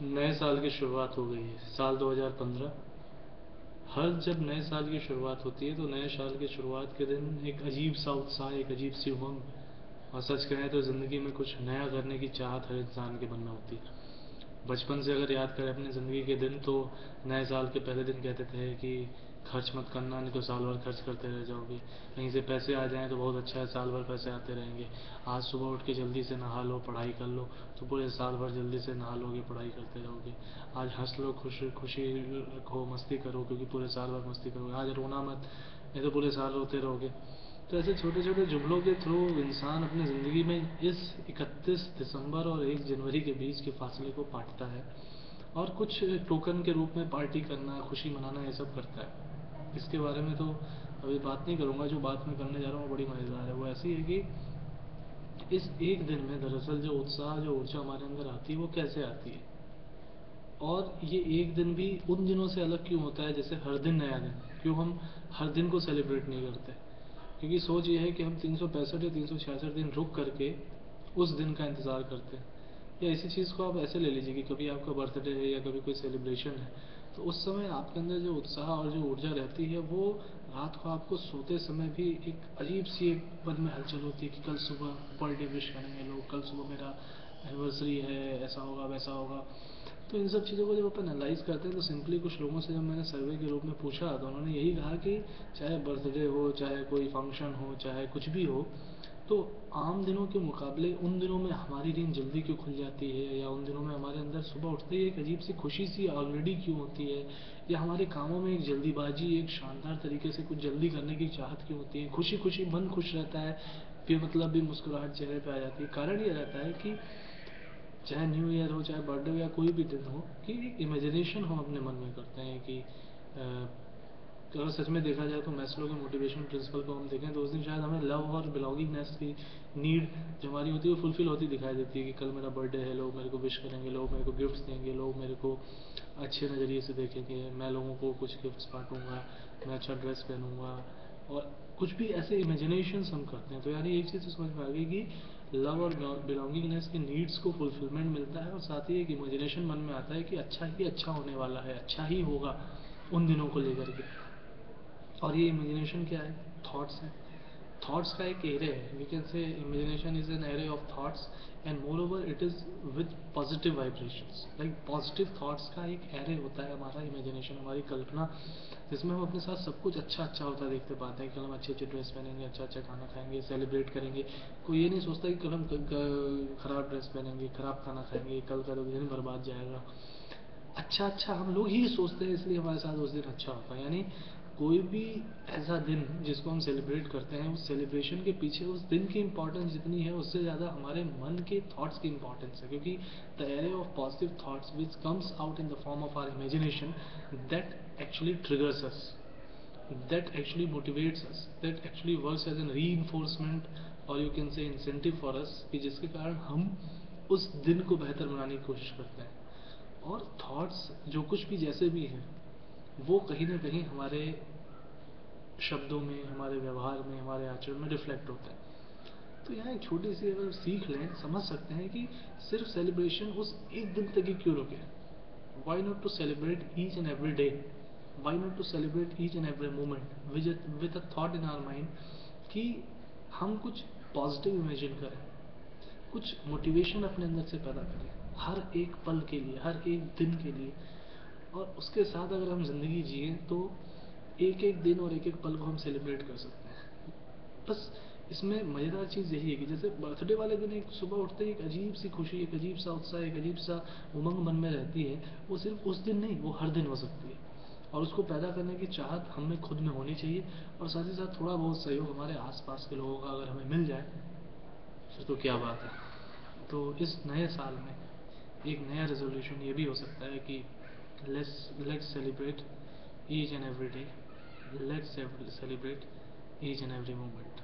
नए साल की शुरुआत हो गई है। साल 2015। हर जब नए साल की शुरुआत होती है तो नए साल की शुरुआत के दिन एक अजीब सा उत्साह, एक अजीब सी उमंग और सच कहें तो ज़िंदगी में कुछ नया करने की चाहत हर इंसान के मन में होती है। बचपन से अगर याद करें अपनी ज़िंदगी के दिन तो नए साल के पहले दिन कहते थे कि खर्च मत करना, नहीं तो साल भर खर्च करते रह जाओगे। कहीं से पैसे आ जाएं तो बहुत अच्छा है, साल भर पैसे आते रहेंगे। आज सुबह उठ के जल्दी से नहा लो, पढ़ाई कर लो, तो पूरे साल भर जल्दी से नहा लोगे, पढ़ाई करते रहोगे। आज हंस लो, खुशी खुशी रखो, मस्ती करो, क्योंकि पूरे साल भर मस्ती करोगे। आज रोना मत, नहीं तो पूरे साल रोते रहोगे। तो ऐसे छोटे छोटे जुमलों के थ्रू इंसान अपनी ज़िंदगी में इस 31 दिसंबर और 1 जनवरी के बीच के फासले को पाटता है और कुछ टोकन के रूप में पार्टी करना, खुशी मनाना, ये सब करता है। इसके बारे में तो अभी बात नहीं करूँगा। जो बात मैं करने जा रहा हूँ वो बड़ी मज़ेदार है। वो ऐसी है कि इस एक दिन में दरअसल जो उत्साह, जो ऊर्जा हमारे अंदर आती है वो कैसे आती है, और ये एक दिन भी उन दिनों से अलग क्यों होता है जैसे हर दिन नया दिन। क्यों हम हर दिन को सेलिब्रेट नहीं करते? क्योंकि सोच ये है कि हम 365 या 366 दिन रुक करके उस दिन का इंतज़ार करते हैं। या इसी चीज़ को आप ऐसे ले लीजिए कि कभी आपका बर्थडे है या कभी कोई सेलिब्रेशन है, तो उस समय आपके अंदर जो उत्साह और जो ऊर्जा रहती है वो रात को आपको सोते समय भी एक अजीब सी एक मन में हलचल होती है कि कल सुबह बर्थडे विश करेंगे लोग, कल सुबह मेरा एनिवर्सरी है, ऐसा होगा वैसा होगा। तो इन सब चीज़ों को जब अपन एनालाइज करते हैं तो सिंपली कुछ लोगों से जब मैंने सर्वे के रूप में पूछा तो उन्होंने यही कहा कि चाहे बर्थडे हो, चाहे कोई फंक्शन हो, चाहे कुछ भी हो, तो आम दिनों के मुकाबले उन दिनों में हमारी नींद जल्दी क्यों खुल जाती है, या उन दिनों में हमारे अंदर सुबह उठते ही एक अजीब सी खुशी सी ऑलरेडी क्यों होती है, या हमारे कामों में एक जल्दीबाजी, एक शानदार तरीके से कुछ जल्दी करने की चाहत क्यों होती है। खुशी खुशी मन खुश रहता है, बेमतलब भी मुस्कुराहट चेहरे पे आ जाती है। कारण ये रहता है कि चाहे न्यू ईयर हो, चाहे बर्थडे हो, या कोई भी दिन हो, कि एक इमेजिनेशन हम अपने मन में करते हैं कि अगर सच में देखा जाए तो मैस्लो के मोटिवेशन प्रिंसिपल को हम देखें तो उस दिन शायद हमें लव और बिलोंगिंगनेस की नीड जो हमारी होती है वो फुलफिल होती दिखाई देती है कि कल मेरा बर्थडे है, लोग मेरे को विश करेंगे, लोग मेरे को गिफ्ट्स देंगे, लोग मेरे को अच्छे नज़रिए से देखेंगे, मैं लोगों को कुछ गिफ्ट्स बांटूंगा, मैं अच्छा ड्रेस पहनूंगा, और कुछ भी ऐसे इमेजिनेशंस हम करते हैं। तो यानी एक चीज़ समझ में आ गई कि लव और बिलोंगिंगनेस के नीड्स को फुलफिलमेंट मिलता है, और साथ ही एक इमेजिनेशन मन में आता है कि अच्छा ही अच्छा होने वाला है, अच्छा ही होगा उन दिनों को लेकर के। और ये इमेजिनेशन क्या है? थॉट्स हैं। थॉट्स का एक एरे है। We can say imagination is an array of thoughts, and moreover it is with positive vibrations. Like positive thoughts का एक एरे होता है हमारा इमेजिनेशन, हमारी कल्पना, जिसमें हम अपने साथ सब कुछ अच्छा अच्छा होता देखते पाते हैं। कल हम अच्छे अच्छे ड्रेस पहनेंगे, अच्छा अच्छा खाना खाएंगे, सेलिब्रेट करेंगे। कोई ये नहीं सोचता कि कल हम खराब ड्रेस पहनेंगे, खराब खाना खाएंगे, कल का तो दिन बर्बाद जाएगा। अच्छा अच्छा हम लोग ही सोचते हैं, इसलिए हमारे साथ उस दिन अच्छा होता है। यानी कोई भी ऐसा दिन जिसको हम सेलिब्रेट करते हैं, उस सेलिब्रेशन के पीछे उस दिन की इंपॉर्टेंस जितनी है उससे ज़्यादा हमारे मन के थॉट्स की इंपॉर्टेंस है। क्योंकि the array of positive thoughts which comes out in the form of our imagination, that actually triggers us, that actually motivates us, that actually works as an reinforcement, और you can say incentive for us, कि जिसके कारण हम उस दिन को बेहतर बनाने की कोशिश करते हैं। और थॉट्स जो कुछ भी जैसे भी हैं वो कहीं ना कहीं हमारे शब्दों में, हमारे व्यवहार में, हमारे आचरण में रिफ्लेक्ट होता है। तो यहाँ एक छोटी सी अगर सीख लें, समझ सकते हैं कि सिर्फ सेलिब्रेशन उस एक दिन तक ही क्यों रुके। Why not to celebrate each and every day, why not to celebrate each and every moment with a thought in our mind कि हम कुछ पॉजिटिव इमेजिन करें, कुछ मोटिवेशन अपने अंदर से पैदा करें हर एक पल के लिए, हर एक दिन के लिए। और उसके साथ अगर हम ज़िंदगी जिए तो एक एक दिन और एक एक पल को हम सेलिब्रेट कर सकते हैं। बस इसमें मज़ेदार चीज़ यही है कि जैसे बर्थडे वाले दिन एक सुबह उठते ही एक अजीब सी खुशी, एक अजीब सा उत्साह, एक अजीब सा उमंग मन में रहती है। वो सिर्फ उस दिन नहीं, वो हर दिन हो सकती है, और उसको पैदा करने की चाहत हमें खुद में होनी चाहिए। और साथ ही साथ थोड़ा बहुत सहयोग हमारे आसपास के लोगों का अगर हमें मिल जाए फिर तो क्या बात है। तो इस नए साल में एक नया रेजोल्यूशन ये भी हो सकता है कि let's celebrate each and every day, let's celebrate each and every moment.